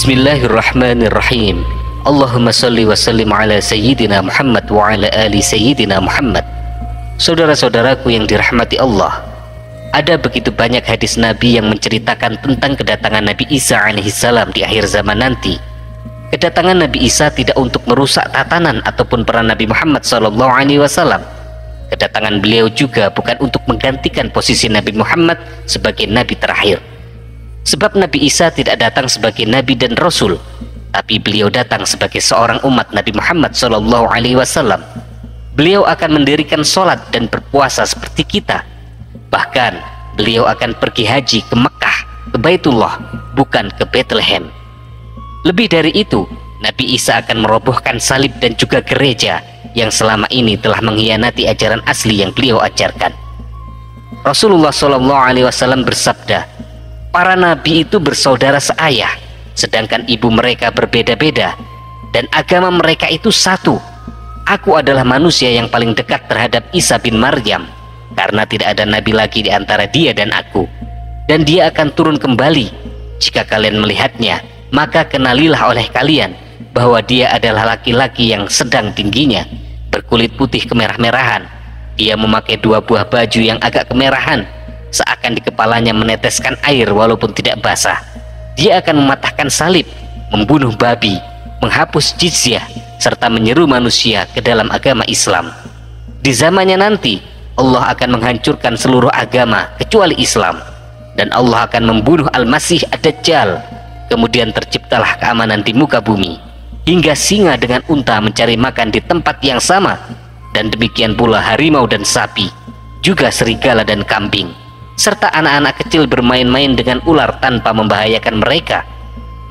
Bismillahirrahmanirrahim. Allahumma salli wa sallim ala Sayyidina Muhammad wa ala ali Sayyidina Muhammad. Saudara-saudaraku yang dirahmati Allah, ada begitu banyak hadis Nabi yang menceritakan tentang kedatangan Nabi Isa alaihissalam di akhir zaman nanti. Kedatangan Nabi Isa tidak untuk merusak tatanan ataupun peran Nabi Muhammad SAW. Kedatangan beliau juga bukan untuk menggantikan posisi Nabi Muhammad sebagai Nabi terakhir. Sebab Nabi Isa tidak datang sebagai Nabi dan Rasul, tapi beliau datang sebagai seorang umat Nabi Muhammad SAW. Beliau akan mendirikan sholat dan berpuasa seperti kita. Bahkan beliau akan pergi haji ke Mekah, ke Baitullah, bukan ke Bethlehem. Lebih dari itu, Nabi Isa akan merobohkan salib dan juga gereja yang selama ini telah mengkhianati ajaran asli yang beliau ajarkan. Rasulullah SAW bersabda, para nabi itu bersaudara seayah, sedangkan ibu mereka berbeda-beda, dan agama mereka itu satu. Aku adalah manusia yang paling dekat terhadap Isa bin Maryam, karena tidak ada nabi lagi di antara dia dan aku, dan dia akan turun kembali. Jika kalian melihatnya, maka kenalilah oleh kalian bahwa dia adalah laki-laki yang sedang tingginya, berkulit putih kemerah-merahan. Dia memakai 2 buah baju yang agak kemerahan, seakan di kepalanya meneteskan air walaupun tidak basah. Dia akan mematahkan salib, membunuh babi, menghapus jizyah, serta menyeru manusia ke dalam agama Islam. Di zamannya nanti, Allah akan menghancurkan seluruh agama kecuali Islam, dan Allah akan membunuh Al-Masih Ad-Dajjal. Kemudian terciptalah keamanan di muka bumi, hingga singa dengan unta mencari makan di tempat yang sama, dan demikian pula harimau dan sapi, juga serigala dan kambing, serta anak-anak kecil bermain-main dengan ular tanpa membahayakan mereka.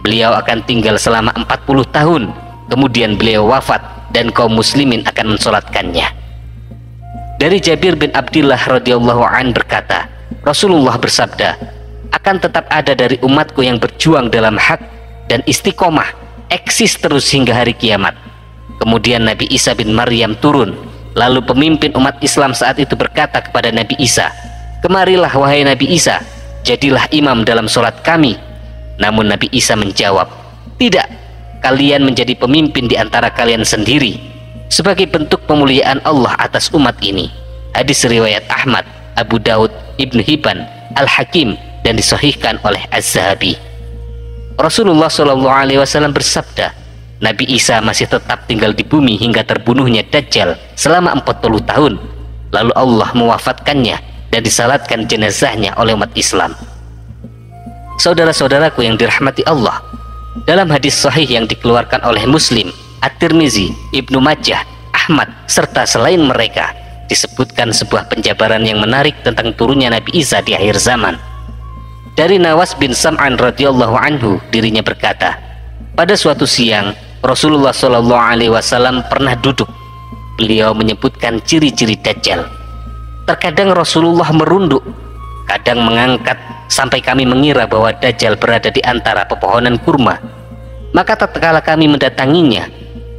Beliau akan tinggal selama 40 tahun, kemudian beliau wafat dan kaum muslimin akan mensolatkannya. Dari Jabir bin Abdillah radhiyallahu an berkata, Rasulullah bersabda, akan tetap ada dari umatku yang berjuang dalam hak dan istiqomah, eksis terus hingga hari kiamat. Kemudian Nabi Isa bin Maryam turun, lalu pemimpin umat Islam saat itu berkata kepada Nabi Isa, kemarilah wahai Nabi Isa, jadilah imam dalam sholat kami. Namun Nabi Isa menjawab, tidak, kalian menjadi pemimpin di antara kalian sendiri, sebagai bentuk pemuliaan Allah atas umat ini. Hadis riwayat Ahmad, Abu Daud, Ibnu Hibban, Al-Hakim, dan disahihkan oleh Az-Zahabi. Rasulullah SAW bersabda, Nabi Isa masih tetap tinggal di bumi hingga terbunuhnya Dajjal selama 40 tahun, lalu Allah mewafatkannya dan disalatkan jenazahnya oleh umat Islam. Saudara-saudaraku yang dirahmati Allah, dalam hadis sahih yang dikeluarkan oleh Muslim, At-Tirmizi, Ibnu Majah, Ahmad, serta selain mereka, disebutkan sebuah penjabaran yang menarik tentang turunnya Nabi Isa di akhir zaman. Dari Nawas bin Sam'an radhiyallahu anhu, dirinya berkata, pada suatu siang Rasulullah SAW pernah duduk. Beliau menyebutkan ciri-ciri Dajjal. Terkadang Rasulullah merunduk, kadang mengangkat, sampai kami mengira bahwa Dajjal berada di antara pepohonan kurma. Maka tatkala kami mendatanginya,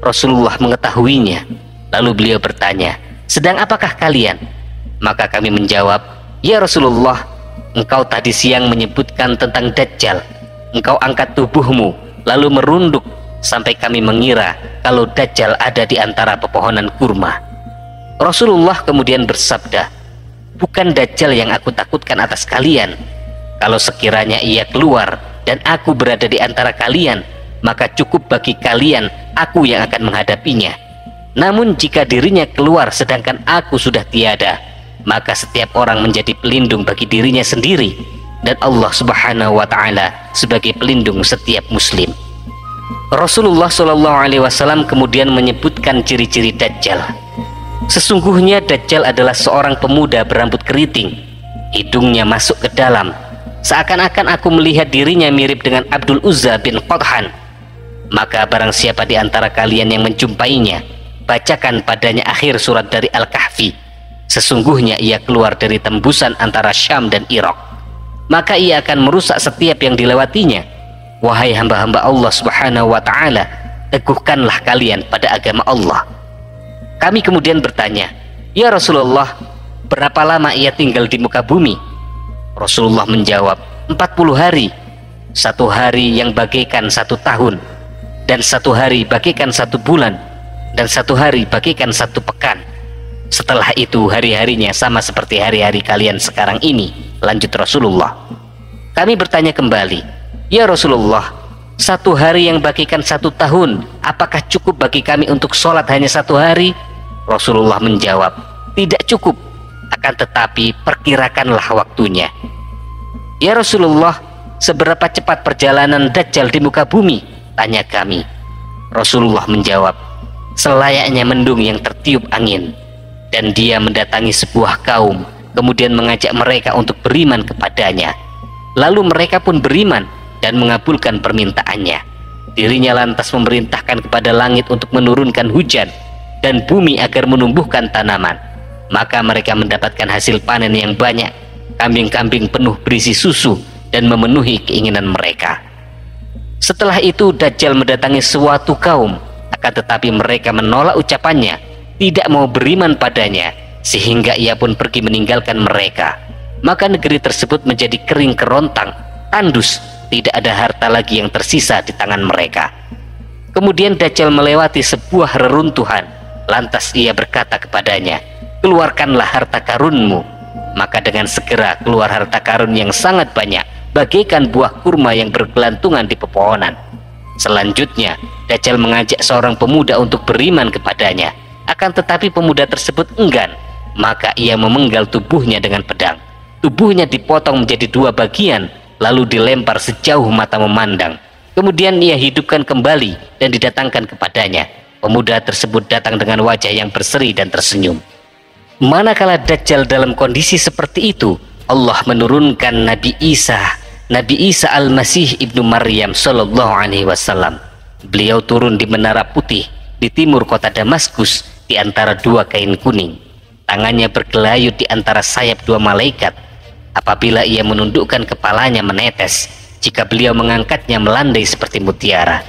Rasulullah mengetahuinya. Lalu beliau bertanya, sedang apakah kalian? Maka kami menjawab, ya Rasulullah, engkau tadi siang menyebutkan tentang Dajjal. Engkau angkat tubuhmu lalu merunduk sampai kami mengira kalau Dajjal ada di antara pepohonan kurma. Rasulullah kemudian bersabda, bukan Dajjal yang aku takutkan atas kalian. Kalau sekiranya ia keluar dan aku berada di antara kalian, maka cukup bagi kalian aku yang akan menghadapinya. Namun jika dirinya keluar sedangkan aku sudah tiada, maka setiap orang menjadi pelindung bagi dirinya sendiri, dan Allah Subhanahu wa Ta'ala sebagai pelindung setiap muslim. Rasulullah SAW kemudian menyebutkan ciri-ciri Dajjal. Sesungguhnya Dajjal adalah seorang pemuda berambut keriting, hidungnya masuk ke dalam, seakan-akan aku melihat dirinya mirip dengan Abdul Uzza bin Qadhan. Maka barang siapa di antara kalian yang menjumpainya, bacakan padanya akhir surat dari Al-Kahfi. Sesungguhnya ia keluar dari tembusan antara Syam dan Irak, maka ia akan merusak setiap yang dilewatinya. Wahai hamba-hamba Allah Subhanahu wa Ta'ala, teguhkanlah kalian pada agama Allah. Kami kemudian bertanya, ya Rasulullah, berapa lama ia tinggal di muka bumi? Rasulullah menjawab, 40 hari. satu hari yang bagaikan satu tahun, dan satu hari bagaikan satu bulan, dan satu hari bagaikan satu pekan. Setelah itu hari-harinya sama seperti hari-hari kalian sekarang ini. Lanjut Rasulullah. Kami bertanya kembali, ya Rasulullah, satu hari yang bagaikan satu tahun, apakah cukup bagi kami untuk sholat hanya satu hari? Rasulullah menjawab, tidak cukup, akan tetapi perkirakanlah waktunya. Ya Rasulullah, seberapa cepat perjalanan Dajjal di muka bumi? Tanya kami. Rasulullah menjawab, selayaknya mendung yang tertiup angin. Dan dia mendatangi sebuah kaum, kemudian mengajak mereka untuk beriman kepadanya. Lalu mereka pun beriman dan mengabulkan permintaannya. Dirinya lantas memerintahkan kepada langit untuk menurunkan hujan dan bumi agar menumbuhkan tanaman. Maka mereka mendapatkan hasil panen yang banyak. Kambing-kambing penuh berisi susu dan memenuhi keinginan mereka. Setelah itu Dajjal mendatangi suatu kaum, akan tetapi mereka menolak ucapannya, tidak mau beriman padanya, sehingga ia pun pergi meninggalkan mereka. Maka negeri tersebut menjadi kering kerontang, tandus, tidak ada harta lagi yang tersisa di tangan mereka. Kemudian Dajjal melewati sebuah reruntuhan, lantas ia berkata kepadanya, keluarkanlah harta karunmu. Maka dengan segera keluar harta karun yang sangat banyak, bagaikan buah kurma yang bergelantungan di pepohonan. Selanjutnya Dajjal mengajak seorang pemuda untuk beriman kepadanya, akan tetapi pemuda tersebut enggan. Maka ia memenggal tubuhnya dengan pedang. Tubuhnya dipotong menjadi dua bagian, lalu dilempar sejauh mata memandang. Kemudian ia hidupkan kembali dan didatangkan kepadanya. Pemuda tersebut datang dengan wajah yang berseri dan tersenyum. Manakala Dajjal dalam kondisi seperti itu, Allah menurunkan Nabi Isa Al-Masih ibnu Maryam sallallahu alaihi wasallam. Beliau turun di menara putih di timur kota Damaskus di antara dua kain kuning. Tangannya bergelayut di antara sayap dua malaikat. Apabila ia menundukkan kepalanya menetes, jika beliau mengangkatnya melandai seperti mutiara.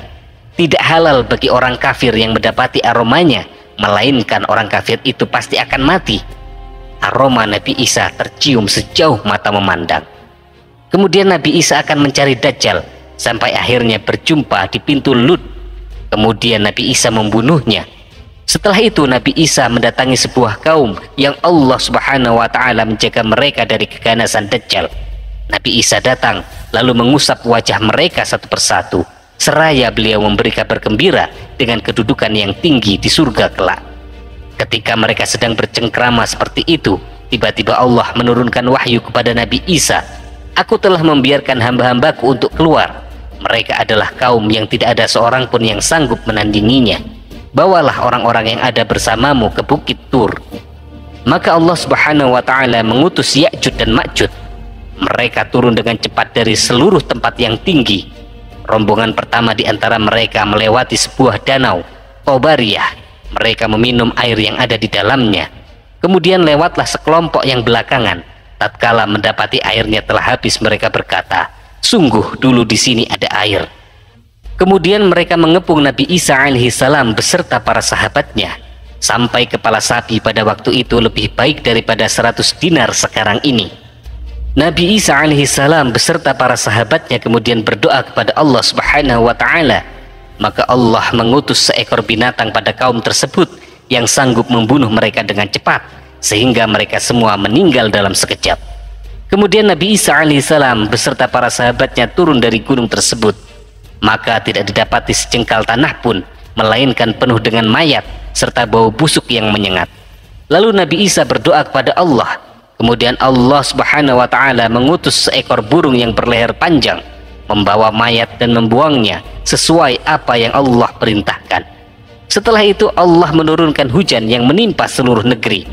Tidak halal bagi orang kafir yang mendapati aromanya, melainkan orang kafir itu pasti akan mati. Aroma Nabi Isa tercium sejauh mata memandang. Kemudian Nabi Isa akan mencari Dajjal sampai akhirnya berjumpa di pintu Lut. Kemudian Nabi Isa membunuhnya. Setelah itu Nabi Isa mendatangi sebuah kaum yang Allah Subhanahu wa taala menjaga mereka dari keganasan Dajjal. Nabi Isa datang lalu mengusap wajah mereka satu persatu, seraya beliau memberi kabar gembira dengan kedudukan yang tinggi di surga kelak. Ketika mereka sedang bercengkrama seperti itu, tiba-tiba Allah menurunkan wahyu kepada Nabi Isa, aku telah membiarkan hamba-hambaku untuk keluar. Mereka adalah kaum yang tidak ada seorang pun yang sanggup menandinginya. Bawalah orang-orang yang ada bersamamu ke bukit Tur. Maka Allah Subhanahu wa taala mengutus Ya'juj dan Ma'juj. Mereka turun dengan cepat dari seluruh tempat yang tinggi. Rombongan pertama di antara mereka melewati sebuah danau, Qabariyah. Mereka meminum air yang ada di dalamnya. Kemudian lewatlah sekelompok yang belakangan. Tatkala mendapati airnya telah habis, mereka berkata, sungguh dulu di sini ada air. Kemudian mereka mengepung Nabi Isa alaihissalam beserta para sahabatnya, sampai kepala sapi pada waktu itu lebih baik daripada 100 dinar sekarang ini. Nabi Isa alaihissalam beserta para sahabatnya kemudian berdoa kepada Allah Subhanahu wa taala. Maka Allah mengutus seekor binatang pada kaum tersebut yang sanggup membunuh mereka dengan cepat, sehingga mereka semua meninggal dalam sekejap. Kemudian Nabi Isa alaihissalam beserta para sahabatnya turun dari gunung tersebut. Maka tidak didapati sejengkal tanah pun, melainkan penuh dengan mayat serta bau busuk yang menyengat. Lalu Nabi Isa berdoa kepada Allah. Kemudian Allah Subhanahu wa taala mengutus seekor burung yang berleher panjang, membawa mayat dan membuangnya sesuai apa yang Allah perintahkan. Setelah itu Allah menurunkan hujan yang menimpa seluruh negeri,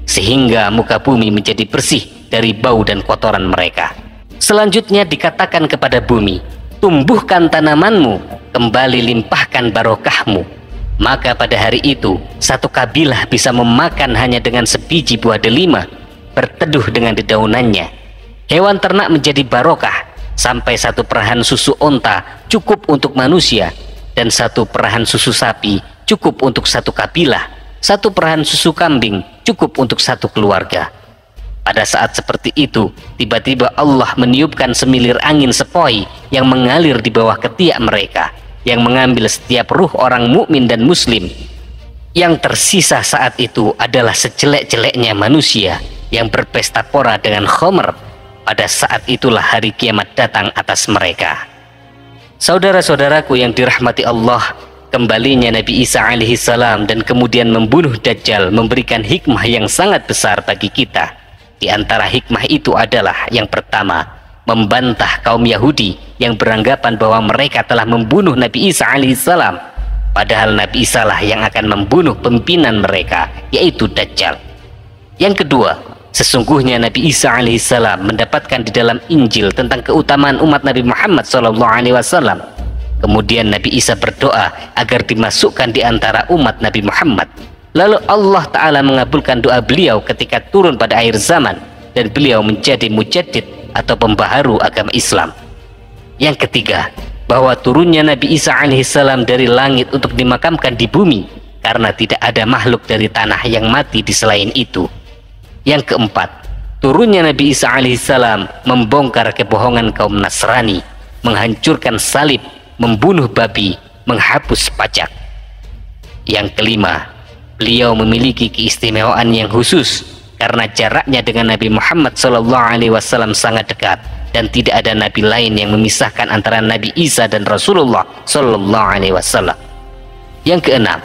sehingga muka bumi menjadi bersih dari bau dan kotoran mereka. Selanjutnya dikatakan kepada bumi, tumbuhkan tanamanmu, kembali limpahkan barokahmu. Maka pada hari itu satu kabilah bisa memakan hanya dengan sebiji buah delima, berteduh dengan dedaunannya. Hewan ternak menjadi barokah, sampai 1 perahan susu onta cukup untuk manusia, dan 1 perahan susu sapi cukup untuk 1 kabilah, 1 perahan susu kambing cukup untuk 1 keluarga. Pada saat seperti itu, tiba-tiba Allah meniupkan semilir angin sepoi yang mengalir di bawah ketiak mereka, yang mengambil setiap ruh orang mukmin dan muslim. Yang tersisa saat itu adalah sejelek-jeleknya manusia yang berpesta pora dengan khamr. Pada saat itulah hari kiamat datang atas mereka. Saudara-saudaraku yang dirahmati Allah, kembalinya Nabi Isa alaihissalam dan kemudian membunuh Dajjal memberikan hikmah yang sangat besar bagi kita. Di antara hikmah itu adalah yang pertama, membantah kaum Yahudi yang beranggapan bahwa mereka telah membunuh Nabi Isa alaihissalam, padahal Nabi Isa lah yang akan membunuh pimpinan mereka, yaitu Dajjal. Yang kedua, sesungguhnya Nabi Isa alaihissalam mendapatkan di dalam Injil tentang keutamaan umat Nabi Muhammad SAW. Kemudian Nabi Isa berdoa agar dimasukkan di antara umat Nabi Muhammad. Lalu Allah Ta'ala mengabulkan doa beliau ketika turun pada akhir zaman, dan beliau menjadi mujaddid atau pembaharu agama Islam. Yang ketiga, bahwa turunnya Nabi Isa alaihissalam dari langit untuk dimakamkan di bumi, karena tidak ada makhluk dari tanah yang mati di selain itu. Yang keempat, turunnya Nabi Isa alaihissalam membongkar kebohongan kaum Nasrani, menghancurkan salib, membunuh babi, menghapus pajak. Yang kelima, beliau memiliki keistimewaan yang khusus karena jaraknya dengan Nabi Muhammad SAW sangat dekat, dan tidak ada nabi lain yang memisahkan antara Nabi Isa dan Rasulullah SAW. Yang keenam,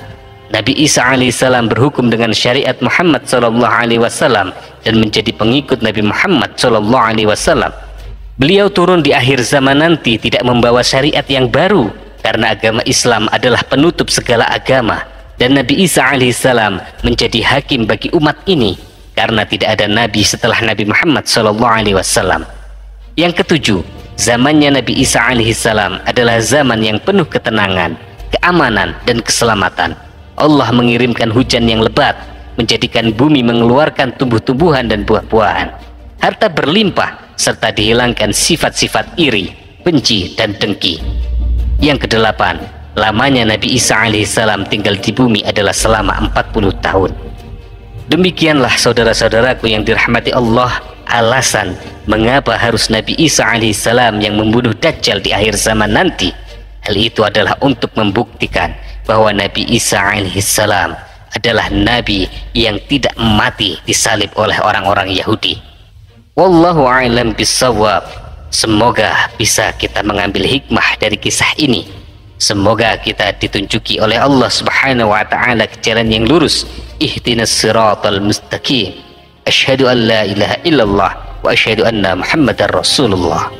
Nabi Isa alaihissalam berhukum dengan syariat Muhammad SAW dan menjadi pengikut Nabi Muhammad SAW. Beliau turun di akhir zaman nanti tidak membawa syariat yang baru, karena agama Islam adalah penutup segala agama, dan Nabi Isa alaihissalam menjadi hakim bagi umat ini, karena tidak ada nabi setelah Nabi Muhammad SAW. Yang ketujuh, zamannya Nabi Isa alaihissalam adalah zaman yang penuh ketenangan, keamanan, dan keselamatan. Allah mengirimkan hujan yang lebat, menjadikan bumi mengeluarkan tumbuh-tumbuhan dan buah-buahan. Harta berlimpah, serta dihilangkan sifat-sifat iri, benci, dan dengki. Yang kedelapan, lamanya Nabi Isa alaihissalam tinggal di bumi adalah selama 40 tahun. Demikianlah saudara-saudaraku yang dirahmati Allah, alasan mengapa harus Nabi Isa alaihissalam yang membunuh Dajjal di akhir zaman nanti. Hal itu adalah untuk membuktikan bahwa Nabi Isa alaihissalam adalah nabi yang tidak mati disalib oleh orang-orang Yahudi. Wallahu a'lam bissawab. Semoga bisa kita mengambil hikmah dari kisah ini. Semoga kita ditunjuki oleh Allah Subhanahu wa ta'ala ke jalan yang lurus. Ihdinas siratal mustaqim. Asyhadu an la ilaha illallah wa asyhadu anna Muhammadar Rasulullah.